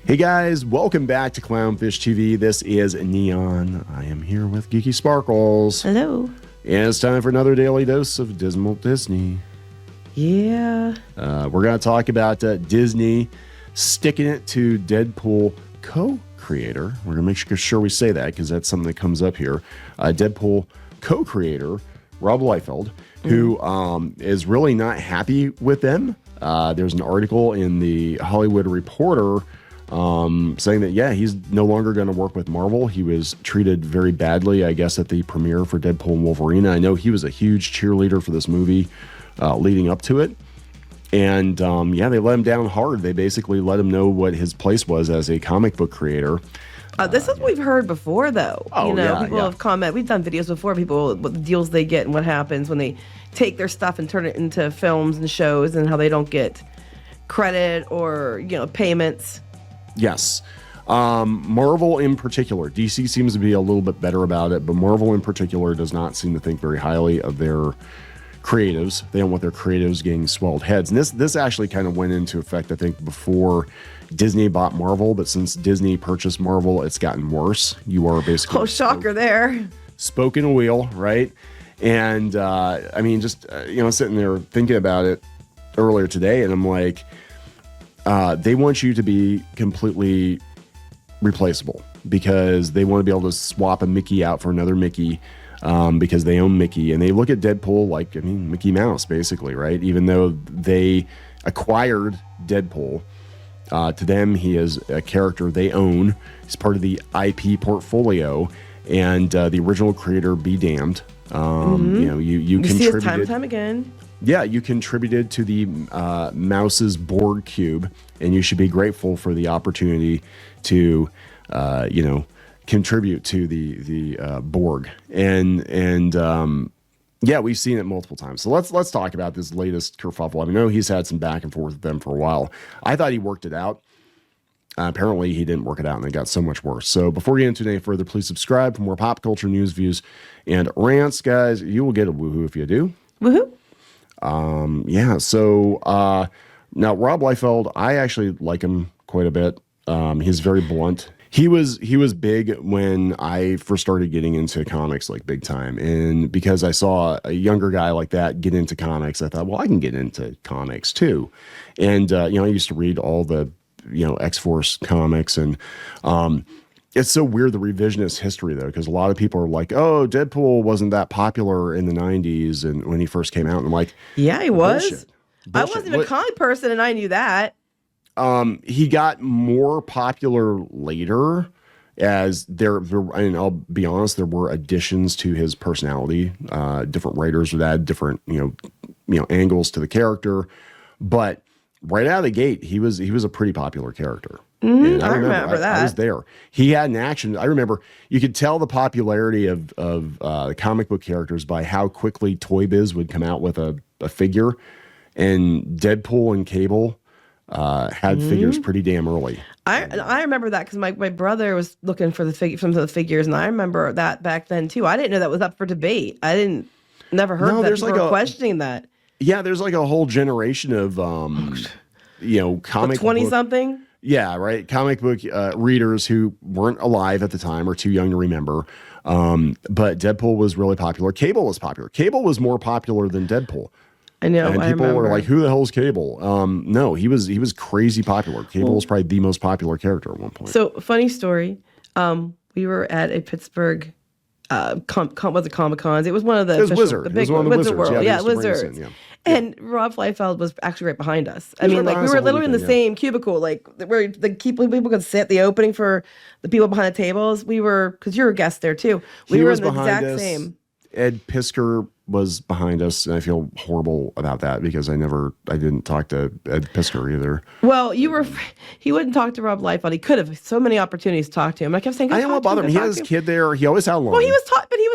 Hey guys, welcome back to Clownfish TV. This is Kneon. I am here with Geeky Sparkles. Hello. And it's time for another daily dose of Dismal Disney. Yeah. We're going to talk about Disney sticking it to Deadpool co-creator. We're going to make sure we say that because that's something that comes up here. Deadpool co-creator, Rob Liefeld, who is really not happy with them. There's an article in the Hollywood Reporter saying that, yeah, he's no longer going to work with Marvel. He was treated very badly, I guess, at the premiere for Deadpool and Wolverine. I know he was a huge cheerleader for this movie leading up to it. And, yeah, they let him down hard. They basically let him know what his place was as a comic book creator. This is what we've heard before, though. Oh, people have commented. We've done videos before. People, what the deals they get and what happens when they take their stuff and turn it into films and shows, and how they don't get credit or payments. Yes. Marvel in particular. DC seems to be a little bit better about it, but Marvel in particular does not seem to think very highly of their creatives. They don't want their creatives getting swelled heads. And this actually kind of went into effect, I think, before Disney bought Marvel, but since Disney purchased Marvel, it's gotten worse. You are basically... Oh, shocker there. Spoken a wheel, right? And, I mean, just, sitting there thinking about it earlier today, and I'm like, they want you to be completely replaceable because they want to be able to swap a Mickey out for another Mickey because they own Mickey. And they look at Deadpool like, Mickey Mouse, basically, right? Even though they acquired Deadpool, to them, he is a character they own. He's part of the IP portfolio. And the original creator, be damned. You contributed. See it time and time again. Yeah, you contributed to the Mouse's Borg cube, and you should be grateful for the opportunity to, contribute to the Borg. And yeah, we've seen it multiple times. So let's talk about this latest kerfuffle. I know he's had some back and forth with them for a while. I thought he worked it out. Apparently, he didn't work it out, and it got so much worse. So before we get into any further, please subscribe for more pop culture news, views, and rants, guys. You will get a woohoo if you do. Woohoo. So now Rob Liefeld, I actually like him quite a bit. He's very blunt. He was big when I first started getting into comics, like big time. And because I saw a younger guy like that get into comics, I thought, well, I can get into comics too. And, I used to read all the, X-Force comics, and, it's so weird, the revisionist history, though, because a lot of people are like, oh, Deadpool wasn't that popular in the 90s and when he first came out. And I'm like, yeah, he was. Bullshit. I wasn't even a comic person, and I knew that. He got more popular later as there, and I'll be honest, there were additions to his personality. Different writers would add different, angles to the character. But right out of the gate, he was a pretty popular character. Mm-hmm. I remember that. I was there. He had an action. I remember you could tell the popularity of comic book characters by how quickly Toy Biz would come out with a figure, and Deadpool and Cable had figures pretty damn early. I remember that because my brother was looking for some of the figures, and I remember that back then too. I didn't know that was up for debate. Never heard that people were questioning that. Yeah, there's like a whole generation of comic 20-something. Yeah, right. Comic book readers who weren't alive at the time or too young to remember. But Deadpool was really popular. Cable was popular. Cable was more popular than Deadpool. I know. And people were like, "Who the hell is Cable?" No, he was crazy popular. Cable was probably the most popular character at one point. So, funny story. We were at a Pittsburgh. Was it Comic-Cons? It was one of the. It was Wizard. The big one of the Wizards. World. Yeah, Wizards. And Rob Liefeld was actually right behind us. I mean, like we were literally in the same cubicle, like where the people could sit. The opening for the people behind the tables. We were, because you were a guest there too. We were in the exact same. Ed Piskor was behind us, and I feel horrible about that because I didn't talk to Ed Piskor either. Well, he wouldn't talk to Rob Liefeld. He could have so many opportunities to talk to him. I kept saying, I didn't want to bother him. He had his kid there. He always had a line. Well, he was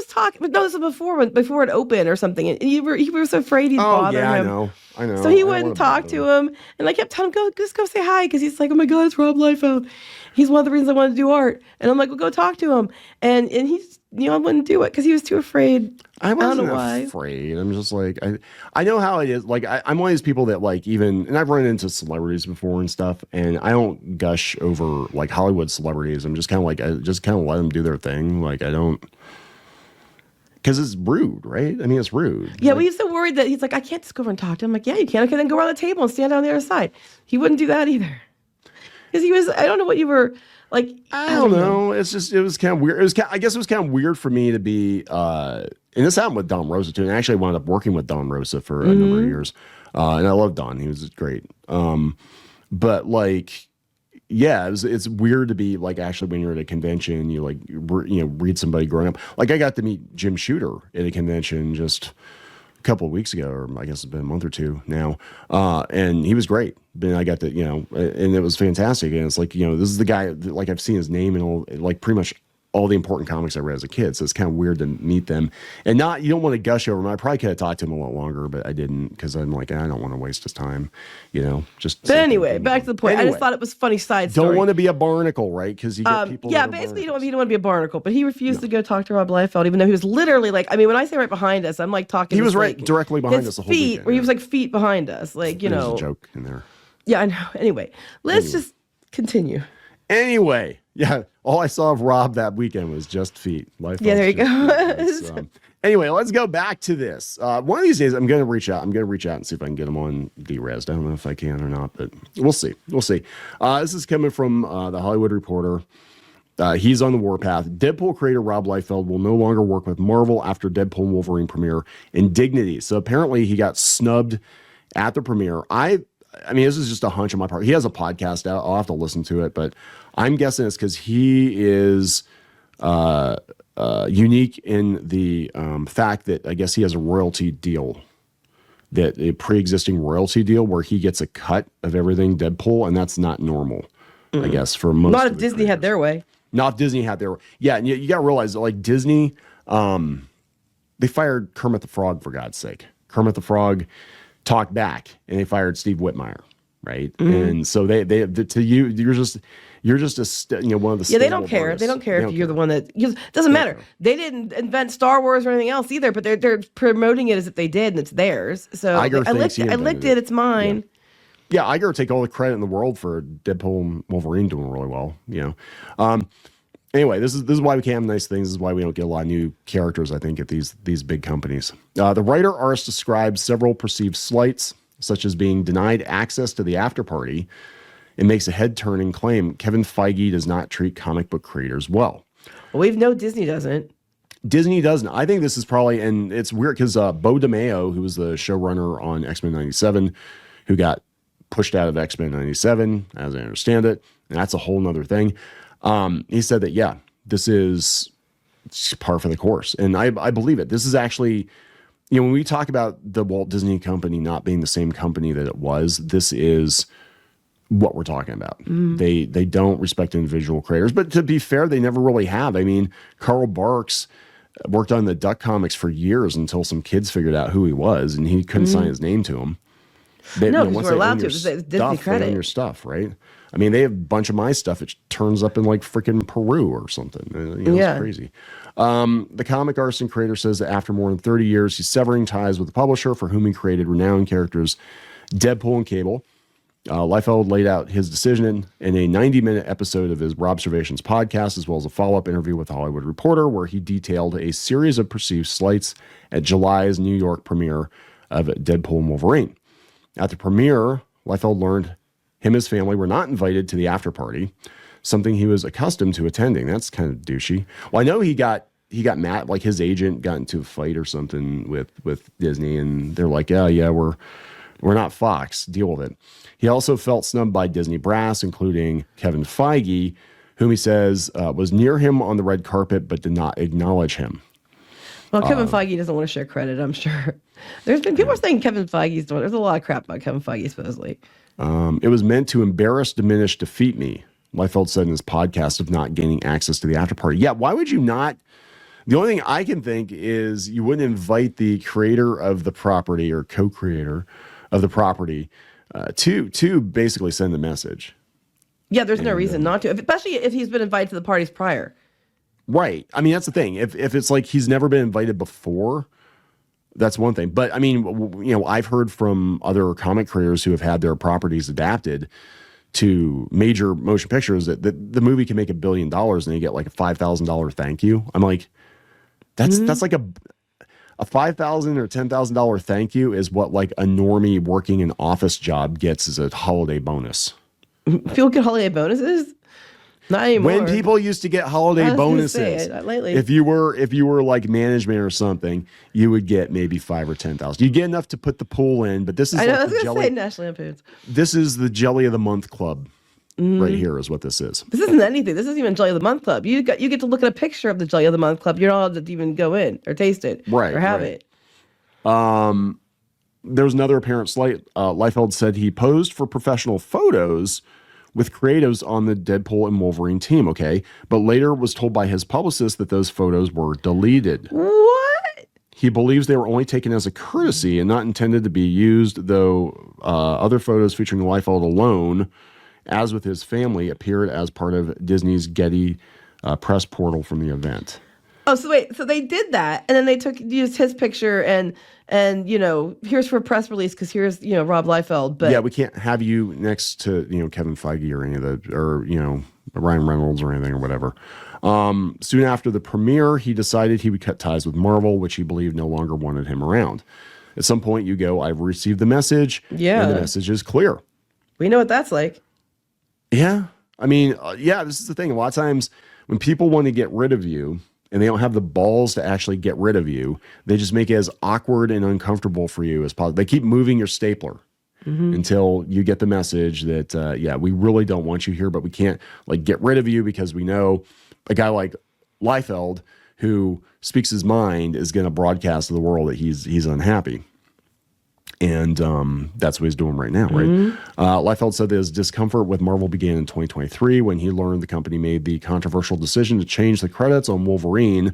talking, but no, this was before it opened or something. And he was afraid he'd bother him. I know. So he wouldn't talk to him, and I kept telling him, just go say hi, because he's like, oh my God, it's Rob Liefeld. He's one of the reasons I wanted to do art. And I'm like, well, go talk to him. And he's, I wouldn't do it because he was too afraid. I wasn't afraid. I'm just like, I know how it is. Like, I'm one of these people that like even, and I've run into celebrities before and stuff, and I don't gush over like Hollywood celebrities. I'm just kind of like, I just kind of let them do their thing. Like, I don't, because it's rude, right? I mean, it's rude. Yeah, like, we used to worry that he's like, I can't just go over and talk to him. I'm like, yeah, you can. Okay, then go around the table and stand on the other side. He wouldn't do that either. Because he was, I don't know what you were like. I don't know. It's just, it was kind of weird. It was, I guess it was kind of weird for me to be, and this happened with Don Rosa too. And I actually wound up working with Don Rosa for a number of years. And I love Don. He was great. But like, yeah, it's weird to be like, actually when you're at a convention, you like, read somebody growing up. Like I got to meet Jim Shooter at a convention just a couple of weeks ago, or I guess it's been a month or two now. And he was great. Then I got to, and it was fantastic. And it's like, this is the guy that, like I've seen his name in all, like pretty much all the important comics I read as a kid. So it's kind of weird to meet them and you don't want to gush over him. I probably could have talked to him a lot longer, but I didn't because I'm like, I don't want to waste his time, But anyway, back to the point. I just thought it was funny side story. Don't want to be a barnacle, right? Because you get people. Yeah, basically you don't want to be a barnacle, but he refused to go talk to Rob Liefeld, even though he was literally like, I mean, when I say right behind us, I'm like talking. He was right directly behind us the whole weekend. Where he was like feet behind us. Like, There's a joke in there. Yeah, I know. Anyway, let's just continue. Anyway, yeah, all I saw of Rob that weekend was just feet. Yeah, there you go. Anyway, let's go back to this. One of these days, I'm going to reach out. and see if I can get him on D-Res. I don't know if I can or not, but we'll see. This is coming from the Hollywood Reporter. He's on the warpath. Deadpool creator Rob Liefeld will no longer work with Marvel after Deadpool Wolverine premiere Indignity. So apparently he got snubbed at the premiere. I mean, this is just a hunch on my part. He has a podcast out. I'll have to listen to it, but I'm guessing it's because he is unique in the fact that I guess he has a royalty deal, that a pre-existing royalty deal where he gets a cut of everything Deadpool, and that's not normal, I guess, for most. Not if Disney had their way. Not if Disney had their way. Yeah, and you got to realize that, like, Disney, they fired Kermit the Frog, for God's sake. Kermit the Frog talked back, and they fired Steve Whitmire, right? And so they to you, you're just one of the they don't care. Artists. They don't care if you're the one that it doesn't matter. They didn't invent Star Wars or anything else either, but they're promoting it as if they did, and it's theirs. So I licked it. It's mine. Yeah, Iger take all the credit in the world for Deadpool and Wolverine doing really well. Anyway, this is why we can't have nice things. This is why we don't get a lot of new characters, I think, at these big companies. The writer-artist describes several perceived slights, such as being denied access to the after party, and makes a head-turning claim Kevin Feige does not treat comic book creators well. Well, we know Disney doesn't. Disney doesn't. I think this is probably, and it's weird because Bo DeMeo, who was the showrunner on X-Men 97, who got pushed out of X-Men 97, as I understand it, and that's a whole nother thing. He said that, yeah, this is par for the course. And I believe it. This is actually, when we talk about the Walt Disney Company not being the same company that it was, this is what we're talking about. They don't respect individual creators. But to be fair, they never really have. I mean, Carl Barks worked on the Duck comics for years until some kids figured out who he was, and he couldn't sign his name to him. No, because we're allowed to. It's Disney credit. They own your stuff, right? I mean, they have a bunch of my stuff. It turns up in like freaking Peru or something. It's crazy. The comic artist and creator says that after more than 30 years, he's severing ties with the publisher for whom he created renowned characters Deadpool and Cable. Liefeld laid out his decision in a 90-minute episode of his Robservations podcast, as well as a follow-up interview with the Hollywood Reporter, where he detailed a series of perceived slights at July's New York premiere of Deadpool and Wolverine. At the premiere, Liefeld learned him and his family were not invited to the after party, something he was accustomed to attending. That's kind of douchey. Well, I know he got mad, like his agent got into a fight or something with Disney, and they're like, yeah, we're not Fox. Deal with it. He also felt snubbed by Disney brass, including Kevin Feige, whom he says was near him on the red carpet but did not acknowledge him. Well, Kevin Feige doesn't want to share credit, I'm sure. There's been people saying Kevin Feige's doing. There's a lot of crap about Kevin Feige, supposedly. It was meant to embarrass, diminish, defeat me, Liefeld said in his podcast of not gaining access to the after party. Yeah, why would you not? The only thing I can think is you wouldn't invite the creator of the property or co-creator of the property to basically send the message. Yeah, there's no reason not to, especially if he's been invited to the parties prior. Right. I mean, that's the thing. If it's like he's never been invited before, that's one thing. But I mean, I've heard from other comic creators who have had their properties adapted to major motion pictures that the movie can make $1 billion and they get like a $5,000 thank you. I'm like, that's like a $5,000 or $10,000 thank you is what like a normie working an office job gets as a holiday bonus. People get holiday bonuses? Not anymore. When people used to get holiday bonuses, lately. if you were like management or something, you would get maybe $5,000 or $10,000. You get enough to put the pool in, but this is I was going to say National Lampoons. This is the Jelly of the Month Club. Right here is what this is. This isn't anything. This isn't even Jelly of the Month Club. You get to look at a picture of the Jelly of the Month Club. You're not allowed to even go in or taste it or have it. There's another apparent slight. Liefeld said he posed for professional photos with creatives on the Deadpool and Wolverine team, okay? But later was told by his publicist that those photos were deleted. What? He believes they were only taken as a courtesy and not intended to be used, though other photos featuring Liefeld alone, as with his family, appeared as part of Disney's Getty press portal from the event. Oh, so wait, so they did that, and then used his picture and here's for a press release because here's Rob Liefeld. But yeah, we can't have you next to Kevin Feige or any of the or Ryan Reynolds or anything or whatever. Soon after the premiere, he decided he would cut ties with Marvel, which he believed no longer wanted him around. At some point, you go, "I've received the message." Yeah, and the message is clear. We know what that's like. Yeah, I mean, this is the thing. A lot of times when people want to get rid of you, and they don't have the balls to actually get rid of you, they just make it as awkward and uncomfortable for you as possible. They keep moving your stapler until you get the message that, we really don't want you here, but we can't like get rid of you because we know a guy like Liefeld who speaks his mind is going to broadcast to the world that he's unhappy. And that's what he's doing right now, right? Liefeld said that his discomfort with Marvel began in 2023 when he learned the company made the controversial decision to change the credits on Wolverine,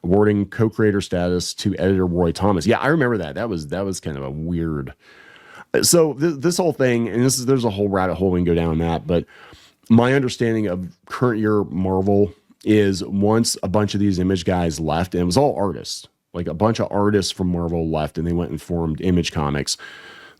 awarding co-creator status to editor Roy Thomas. Yeah, I remember that. That was kind of a weird. So this whole thing, and there's a whole rabbit hole we can go down that, but my understanding of current year Marvel is once a bunch of these image guys left, and it was all artists. Like a bunch of artists from Marvel left and they went and formed Image Comics,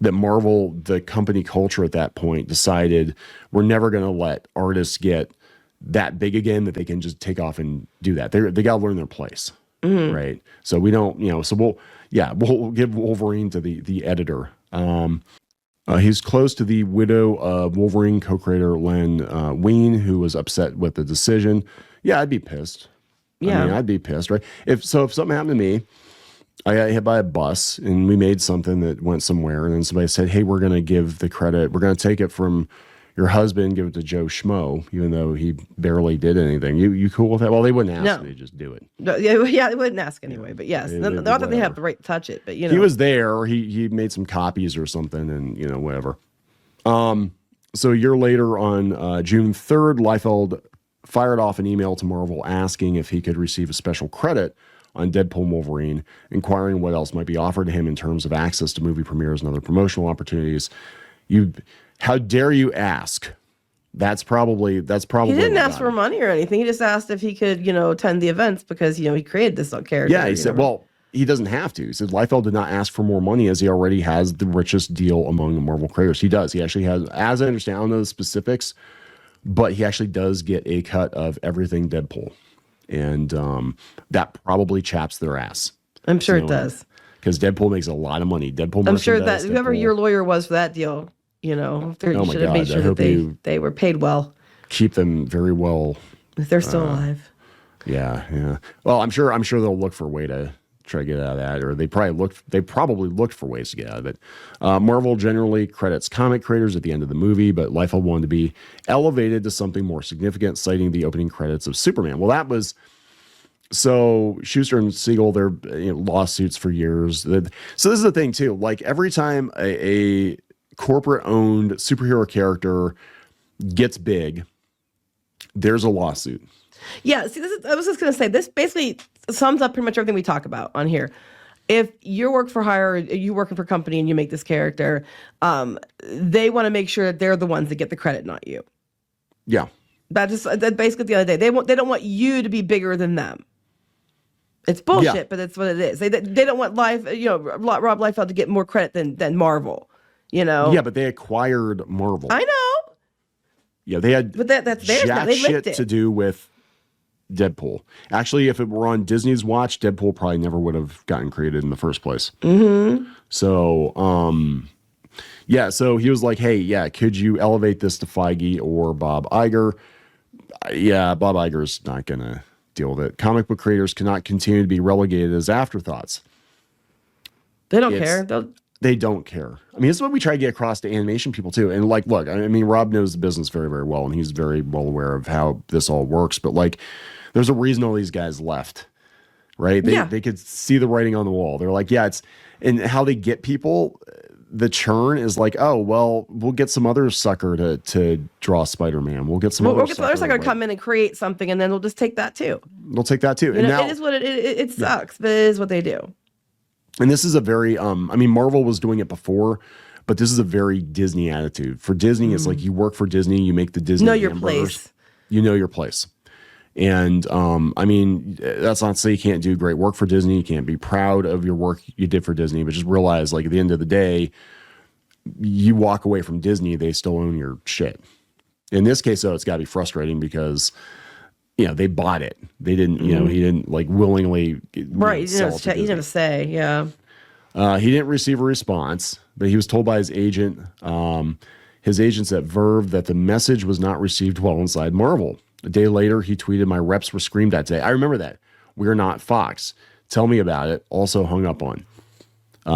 that Marvel, the company culture at that point, decided we're never going to let artists get that big again that they can just take off and do that. They got to learn their place, right? So we don't, so we'll give Wolverine to the editor. He's close to the widow of Wolverine co-creator Len Wein, who was upset with the decision. Yeah, I'd be pissed. Yeah, I mean, I'd be pissed, right? If something happened to me, I got hit by a bus and we made something that went somewhere, and then somebody said, "Hey, we're going to give the credit. We're going to take it from your husband, give it to Joe Schmo, even though he barely did anything." You cool with that? Well, they wouldn't ask. No. They just do it. No, yeah, they wouldn't ask anyway. But yes, not that they have the right to touch it. But he was there. He made some copies or something, and whatever. So a year later, on June 3rd, Liefeld fired off an email to Marvel asking if he could receive a special credit on Deadpool and Wolverine, inquiring what else might be offered to him in terms of access to movie premieres and other promotional opportunities. How dare you ask? That's probably. He didn't ask for money or anything. He just asked if he could, attend the events because he created this character. Yeah, he said, well, he doesn't have to. He said Liefeld did not ask for more money as he already has the richest deal among the Marvel creators. He does. He actually has, as I understand, I don't know the specifics, but he actually does get a cut of everything Deadpool. And that probably chaps their ass. I'm sure it does. Because Deadpool makes a lot of money. I'm sure that whoever your lawyer was for that deal, you should have made sure that they were paid well. Keep them very well. If they're still alive. Yeah. Well, I'm sure they'll look for a way to try to get out of that, or they probably looked for ways to get out of it. Marvel generally credits comic creators at the end of the movie, but Liefeld wanted to be elevated to something more significant, citing the opening credits of Superman. Well, that was so Schuster and Siegel, their lawsuits for years. So this is the thing too. Like every time a corporate-owned superhero character gets big, there's a lawsuit. Yeah, see, I was just going to say, this basically sums up pretty much everything we talk about on here. If you're work for hire, you working for a company and you make this character, they want to make sure that they're the ones that get the credit, not you. Yeah. That basically the other day. They don't want you to be bigger than them. It's bullshit, but it's what it is. They don't want Rob Liefeld to get more credit than Marvel. Yeah, but they acquired Marvel. I know. Yeah, they had but that's theirs now. They licked it. To do with Deadpool. Actually, if it were on Disney's watch, Deadpool probably never would have gotten created in the first place. Mm-hmm. So, so he was like, hey, yeah, could you elevate this to Feige or Bob Iger? Yeah, Bob Iger's not going to deal with it. Comic book creators cannot continue to be relegated as afterthoughts. They don't care. They don't care. I mean, this is what we try to get across to animation people too. And like, look, I mean, Rob knows the business very, very well, and he's very well aware of how this all works. But like, there's a reason all these guys left, right? They could see the writing on the wall. They're like, yeah, and how they get people. The churn is like, oh, well, we'll get some other sucker to draw Spider-Man. We'll get some other sucker to come in and create something, and then we'll just take that too. They'll take that too. And now, it is what it sucks, but it is what they do. And this is a very, I mean, Marvel was doing it before, but this is a very Disney attitude. For Disney, it's like you work for Disney, you make the Disney know your place. You know your place. And I mean, that's not to say you can't do great work for Disney. You can't be proud of your work you did for Disney, but just realize, like, at the end of the day, you walk away from Disney, they still own your shit. In this case, though, it's got to be frustrating because, they bought it. They didn't, he didn't like willingly. Right. He didn't say, yeah. He didn't receive a response, but he was told by his agent, his agents at Verve, that the message was not received well inside Marvel. A day later, he tweeted, "My reps were screamed at today." I remember that. "We're not Fox. Tell me about it." Also hung up on.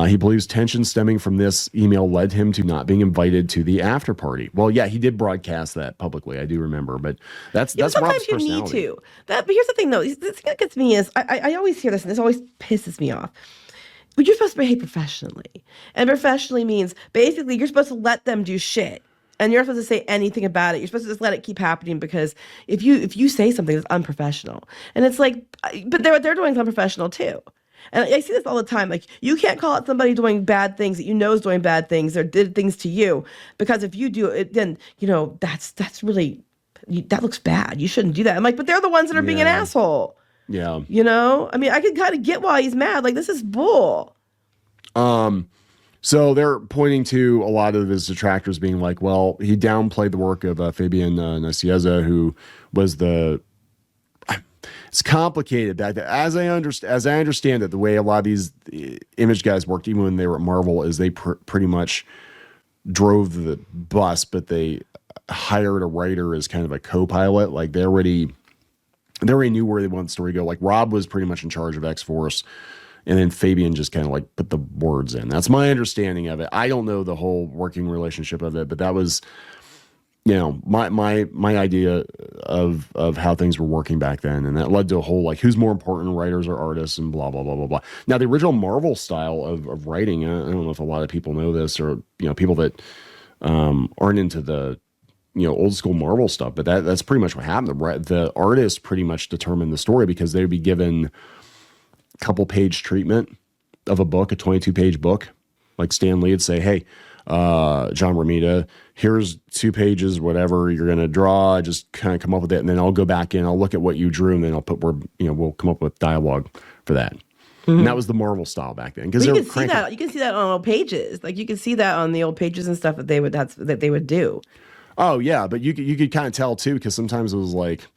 He believes tension stemming from this email led him to not being invited to the after party. Well, yeah, he did broadcast that publicly. I do remember, but that's Rob's personality. Sometimes you need to. But here's the thing, though. The thing that gets me is I always hear this, and this always pisses me off. But you're supposed to behave professionally, and professionally means basically you're supposed to let them do shit. And you're not supposed to say anything about it. You're supposed to just let it keep happening, because if you say something that's unprofessional, and it's like, but they're doing something unprofessional too. And I see this all the time. Like, you can't call out somebody doing bad things that you know is doing bad things or did things to you, because if you do it, then that's really, that looks bad. You shouldn't do that. I'm like, but they're the ones that are being an asshole. Yeah. I mean, I can kind of get why he's mad. Like, this is bull. So they're pointing to a lot of his detractors being like, well, he downplayed the work of Fabian Nicieza, who was it's complicated. As I understand it, the way a lot of these image guys worked, even when they were at Marvel, is they pretty much drove the bus, but they hired a writer as kind of a co-pilot. Like, they already knew where they wanted the story to go. Like, Rob was pretty much in charge of X-Force, and then Fabian just kind of like put the words in. That's my understanding of it. I don't know the whole working relationship of it, but that was, my idea of how things were working back then. And that led to a whole, like, who's more important, writers or artists, and blah, blah, blah, blah, blah. Now, the original Marvel style of writing, I don't know if a lot of people know this, or, people that aren't into the, old school Marvel stuff, but that's pretty much what happened. The artists pretty much determined the story, because they would be given couple page treatment of a book, a 22-page book. Like, Stan Lee would say, "Hey, John Romita, here's 2 pages, whatever you're going to draw, just kind of come up with it. And then I'll go back in, I'll look at what you drew, and then I'll put we'll come up with dialogue for that." Mm-hmm. And that was the Marvel style back then. Because you can see that on old pages. Like, you can see that on the old pages and stuff that they would do. Oh yeah, but you could kind of tell too, because sometimes it was like,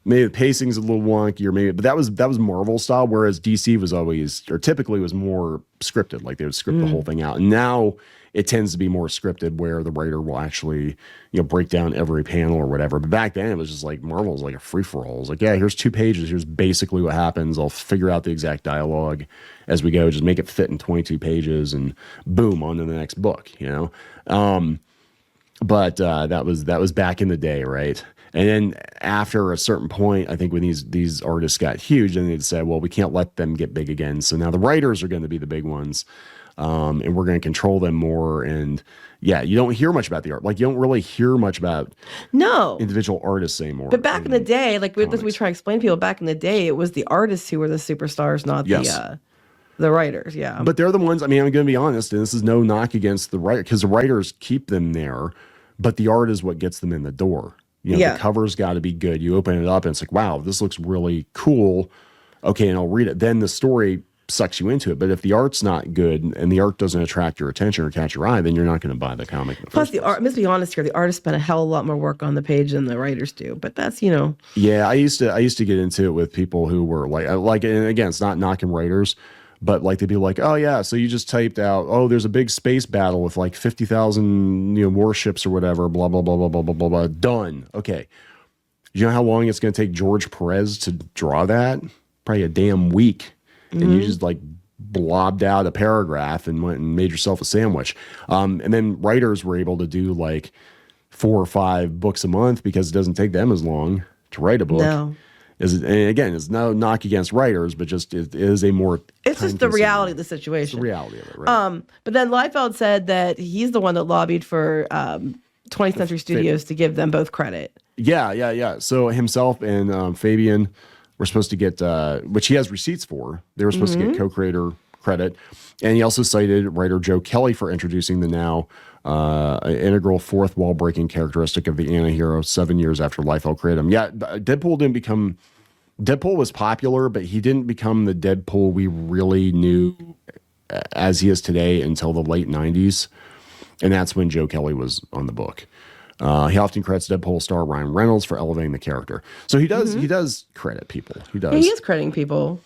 maybe the pacing's a little wonky, or maybe, but that was Marvel style, whereas DC was always, or typically was more scripted. Like, they would script the whole thing out. And now it tends to be more scripted, where the writer will actually, break down every panel or whatever. But back then it was just like, Marvel was like a free for all. It was like, yeah, here's 2 pages. Here's basically what happens. I'll figure out the exact dialogue as we go. Just make it fit in 22 pages, and boom, on to the next book. But that was back in the day, right? And then after a certain point, I think when these artists got huge, then they'd say, well, we can't let them get big again. So now the writers are going to be the big ones, and we're going to control them more. And yeah, you don't hear much about the art. Like, you don't really hear much about individual artists anymore. But back in the day, like, we try to explain to people, back in the day, it was the artists who were the superstars, not the writers. Yeah. But they're the ones, I mean, I'm going to be honest, and this is no knock against the writer, because the writers keep them there, but the art is what gets them in the door. The cover's got to be good. You open it up and it's like, wow, this looks really cool. Okay, and I'll read it. Then the story sucks you into it. But if the art's not good and the art doesn't attract your attention or catch your eye, then you're not going to buy the comic. Plus, the art. Let's be honest here. The artists spend a hell of a lot more work on the page than the writers do. But that's Yeah, I used to get into it with people who were like, and again, it's not knocking writers, but like they'd be like, oh yeah, so you just typed out, oh, there's a big space battle with like 50,000 warships or whatever, blah blah blah blah blah blah blah blah. Done. Okay. You know how long it's going to take George Perez to draw that? Probably a damn week. And you just like blobbed out a paragraph and went and made yourself a sandwich. And then writers were able to do like 4 or 5 books a month because it doesn't take them as long to write a book. No. And again, it's no knock against writers, but just it is a more. It's just the reality of the situation. It's the reality of it, right? But then Liefeld said that he's the one that lobbied for 20th Century Studios to give them both credit. Yeah. So himself and Fabian were supposed to get, which he has receipts for. They were supposed to get co-creator credit, and he also cited writer Joe Kelly for introducing the now integral fourth wall-breaking characteristic of the anti-hero 7 years after Liefeld created him. Yeah, Deadpool was popular, but he didn't become the Deadpool we really knew as he is today until the late 90s, and that's when Joe Kelly was on the book. He often credits Deadpool star Ryan Reynolds for elevating the character. So he does credit people. He does. Yeah, he is crediting people.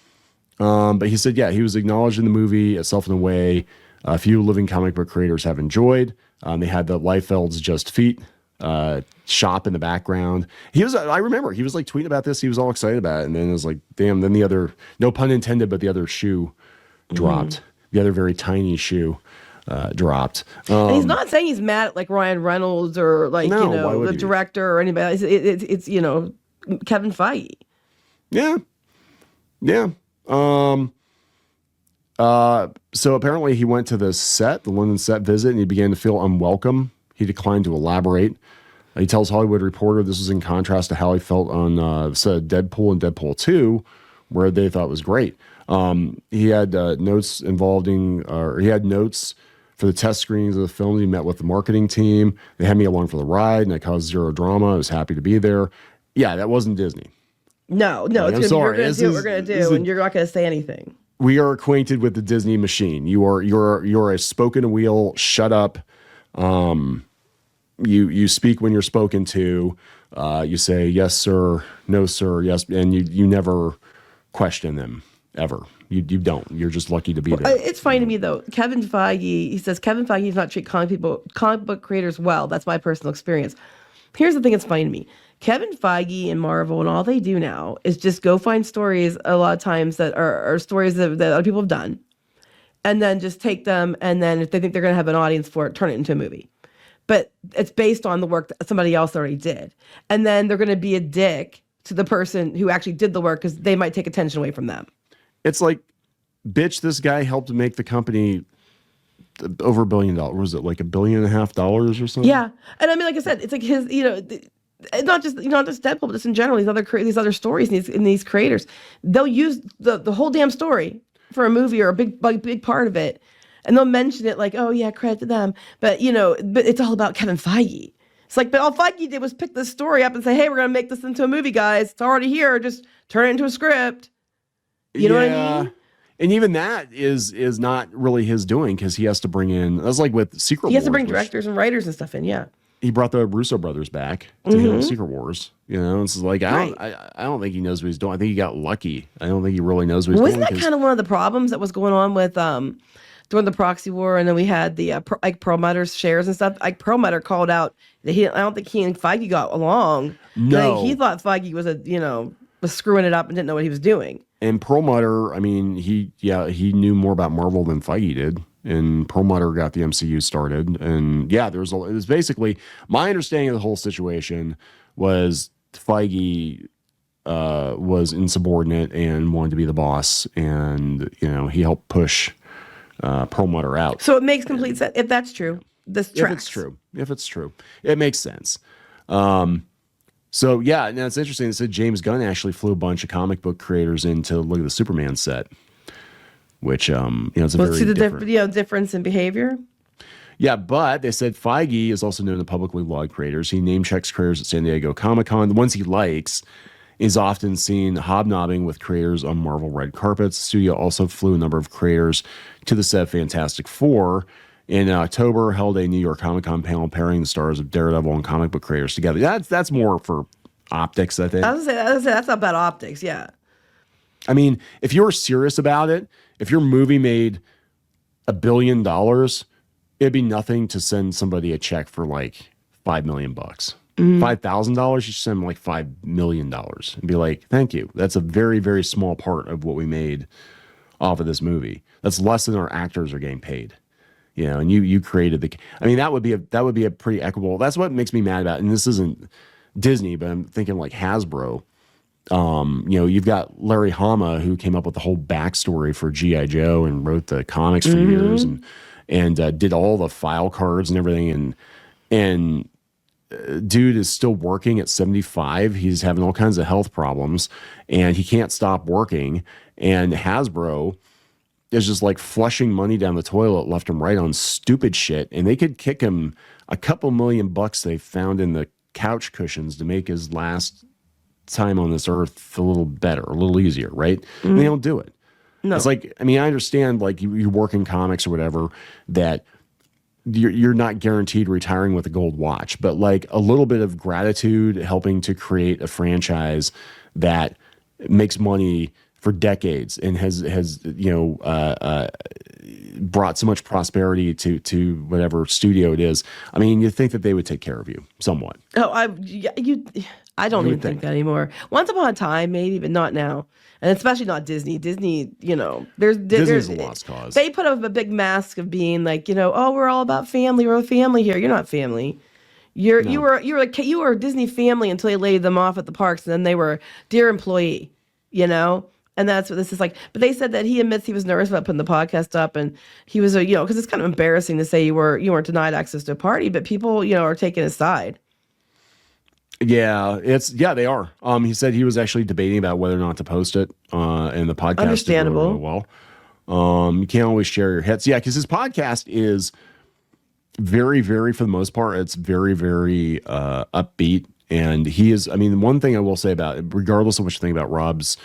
But he said, he was acknowledged in the movie itself in a way a few living comic book creators have enjoyed. They had the Liefeld's Just Feet shop in the background. I remember he was like tweeting about this. He was all excited about it. And then it was like, damn, then the other, no pun intended, but the other shoe dropped. The other very tiny shoe dropped. And he's not saying he's mad at like Ryan Reynolds or like, the director or anybody. It's Kevin Feige. Yeah. So apparently he went to the London set visit, and he began to feel unwelcome. He declined to elaborate. He tells Hollywood Reporter this was in contrast to how he felt on set of Deadpool and Deadpool 2, where they thought it was great. He had notes for the test screenings of the film. He met with the marketing team. They had me along for the ride, and I caused zero drama. I was happy to be there. Yeah, that wasn't Disney. No, you're going to do what we're going to do, and you're not going to say anything. We are acquainted with the Disney machine. You're a spoken wheel. Shut up. You speak when you're spoken to. You say yes, sir, no, sir, yes, and you never question them ever. You don't. You're just lucky to be there. It's funny to me though. Kevin Feige, he says Kevin Feige does not treat comic book creators well. That's my personal experience. Here's the thing that's funny to me. Kevin Feige and Marvel and all they do now is just go find stories a lot of times that are stories that other people have done, and then just take them, and then if they think they're going to have an audience for it, turn it into a movie. But it's based on the work that somebody else already did. And then they're going to be a dick to the person who actually did the work because they might take attention away from them. It's like, bitch, this guy helped make the company over $1 billion. Was it like $1.5 billion or something? Yeah. And I mean, like I said, it's like his, not just Deadpool, but just in general, these other stories and these creators, they'll use the whole damn story for a movie or a big part of it. And they'll mention it like, oh yeah, credit to them. But but it's all about Kevin Feige. It's like, but all Feige did was pick this story up and say, hey, we're going to make this into a movie, guys. It's already here. Just turn it into a script. You know what I mean? And even that is not really his doing because he has to bring in, that's like with Secret Wars. He has to bring directors and writers and stuff in, yeah. He brought the Russo brothers back to handle Secret Wars. It's like, I don't think he knows what he's doing. I think he got lucky. I don't think he really knows what he's doing. Wasn't that kind of one of the problems that was going on with during the proxy war, and then we had the Ike Perlmutter's shares and stuff. Ike Perlmutter called out that I don't think he and Feige got along. No, he thought Feige was was screwing it up and didn't know what he was doing. And Perlmutter, I mean, he knew more about Marvel than Feige did. And Perlmutter got the MCU started. And yeah, it was basically, my understanding of the whole situation was Feige was insubordinate and wanted to be the boss. And, he helped push Perlmutter out. So it makes complete sense. If that's true, this tracks. If it's true, it makes sense. So yeah, now it's interesting. It said James Gunn actually flew a bunch of comic book creators in to look at the Superman set, which it's a very different. Difference in behavior. Yeah, but they said Feige is also known to publicly laud creators. He name checks creators at San Diego Comic-Con. The ones he likes is often seen hobnobbing with creators on Marvel red carpets. The studio also flew a number of creators to the set of Fantastic Four. In October, held a New York Comic-Con panel pairing the stars of Daredevil and comic book creators together. That's more for optics, I think. I was gonna say that's not bad optics, yeah. I mean, if you're serious about it, if your movie made $1 billion, it'd be nothing to send somebody a check for like $5 million. $5,000, you should send them like $5 million and be like, thank you. That's a very, very small part of what we made off of this movie. That's less than our actors are getting paid. You know, and you created the. I mean, that would be a pretty equitable. That's what makes me mad about it. And this isn't Disney, but I'm thinking like Hasbro. You know, you've got Larry Hama, who came up with the whole backstory for G.I. Joe and wrote the comics for years and did all the file cards and everything. And dude is still working at 75. He's having all kinds of health problems and he can't stop working. And Hasbro is just like flushing money down the toilet left and right on stupid shit. And they could kick him a couple $1,000,000 they found in the couch cushions to make his last time on this earth a little better, a little easier, right? And they don't do it. No. It's like, I mean, I understand like you work in comics or whatever, that you're not guaranteed retiring with a gold watch, but like a little bit of gratitude helping to create a franchise that makes money for decades and has you know brought so much prosperity to whatever studio it is. I mean, you'd think that they would take care of you somewhat. Oh, I don't even think that anymore. Once upon a time, maybe, but not now. And especially not Disney. Disney, you know, Disney's a lost cause. They put up a big mask of being like, you know, oh, we're all about family. We're a family here. You're not family. You were a Disney family until you laid them off at the parks, and then they were dear employee, you know. And that's what this is like. But they said that he admits he was nervous about putting the podcast up, and he was, you know, because it's kind of embarrassing to say you weren't denied access to a party, but people, you know, are taking his side. Yeah, they are. He said he was actually debating about whether or not to post it, and the podcast. Understandable. Did really well. You can't always share your hits. Yeah, because his podcast is very, very, for the most part, it's very, very upbeat. And he is, I mean, one thing I will say about it, regardless of what you think about Rob's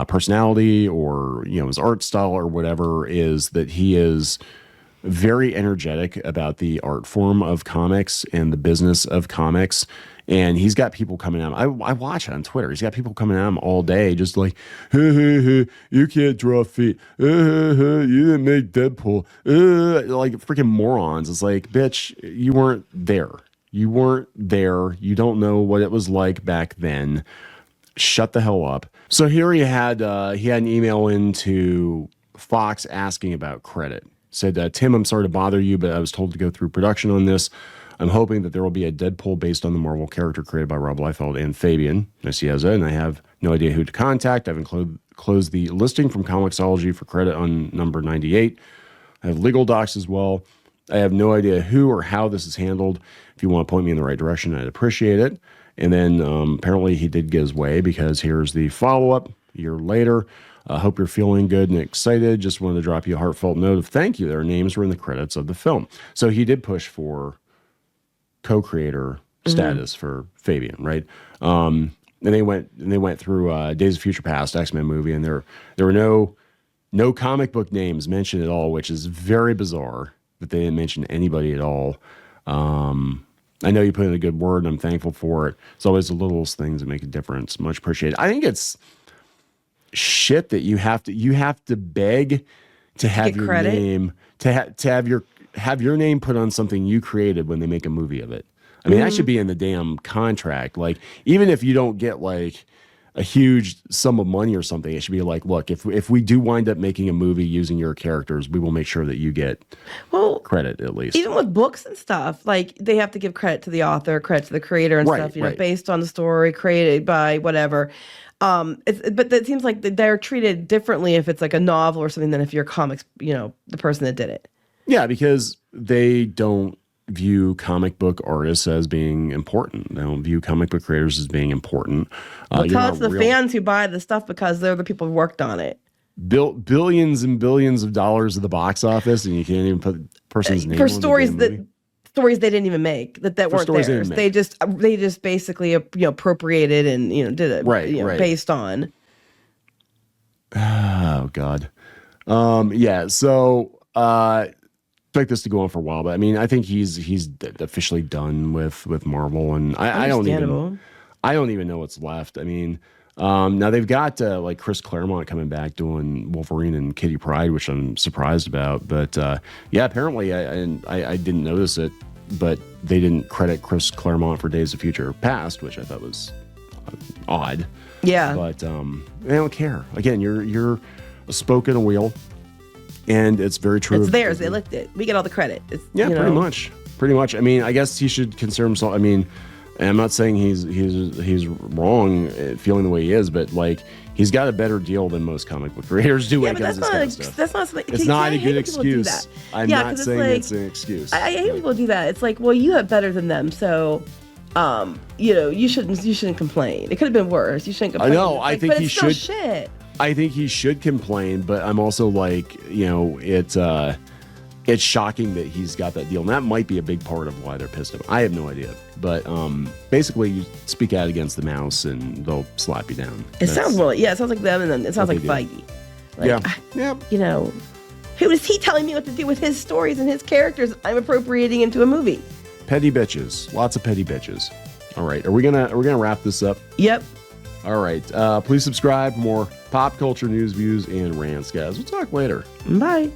personality or, you know, his art style or whatever, is that he is very energetic about the art form of comics and the business of comics. And he's got people coming at him. I watch it on Twitter. He's got people coming at him all day, just like, hey, you can't draw feet. You didn't make Deadpool. Like freaking morons. It's like, bitch, you weren't there. You weren't there. You don't know what it was like back then. Shut the hell up. So here he had an email into Fox asking about credit. Said, Tim, I'm sorry to bother you, but I was told to go through production on this. I'm hoping that there will be a Deadpool based on the Marvel character created by Rob Liefeld and Fabian Nicieza, and I have no idea who to contact. I've closed the listing from Comixology for credit on number 98. I have legal docs as well. I have no idea who or how this is handled. If you want to point me in the right direction, I'd appreciate it. And then apparently he did get his way, because here's the follow-up a year later. Hope you're feeling good and excited. Just wanted to drop you a heartfelt note of thank you. Their names were in the credits of the film. So he did push for co-creator status for Fabian, right? And they went through Days of Future Past, X-Men movie, and there were no comic book names mentioned at all, which is very bizarre that they didn't mention anybody at all. I know you put in a good word, and I'm thankful for it. It's always the littlest things that make a difference. Much appreciated. I think it's shit that you have to beg to have your credit. Name to have your name put on something you created when they make a movie of it. I mean, that should be in the damn contract. Like, even if you don't get like a huge sum of money or something, it should be like, look, if we do wind up making a movie using your characters, we will make sure that you get credit at least. Even with books and stuff, like they have to give credit to the author, credit to the creator and stuff, you know, based on the story created by whatever. But it seems like they're treated differently if it's like a novel or something than if you're comics, you know, the person that did it. Yeah, because they don't view comic book artists as being important. They don't view comic book creators as being important. Well, tell it's the fans who buy the stuff because they're the people who worked on it. billions and billions of dollars at the box office, and you can't even put the person's name for on stories the damn movie? Stories they didn't even make that weren't theirs. They just basically appropriated and did it based on. Oh God. Yeah. So expect this to go on for a while, but I mean, I think he's officially done with Marvel, and I don't even know what's left. I mean, now they've got like Chris Claremont coming back doing Wolverine and Kitty Pryde, which I'm surprised about. But yeah, apparently I didn't notice it, but they didn't credit Chris Claremont for Days of Future Past, which I thought was odd. Yeah, but they don't care. Again, you're a spoke in a wheel, and it's very true. It's theirs. They licked it. We get all the credit. Pretty much. I mean, I guess he should consider himself. I mean, and I'm not saying he's wrong feeling the way he is, but like he's got a better deal than most comic book creators do when it comes to this kind of stuff. That's not something. It's not a good excuse. I'm not saying it's an excuse. I hate people do that. It's like, well, you have better than them, so you shouldn't complain. It could have been worse. You shouldn't complain. I know. I think he should. Shit. I think he should complain, but I'm also like, it's shocking that he's got that deal, and that might be a big part of why they're pissed at him. I have no idea, but basically, you speak out against the mouse, and they'll slap you down. It sounds like them, and then it sounds like Feige. Who is he telling me what to do with his stories and his characters I'm appropriating into a movie? Petty bitches, lots of petty bitches. All right, are we gonna wrap this up? Yep. All right, please subscribe for more pop culture news, views, and rants, guys. We'll talk later. Bye.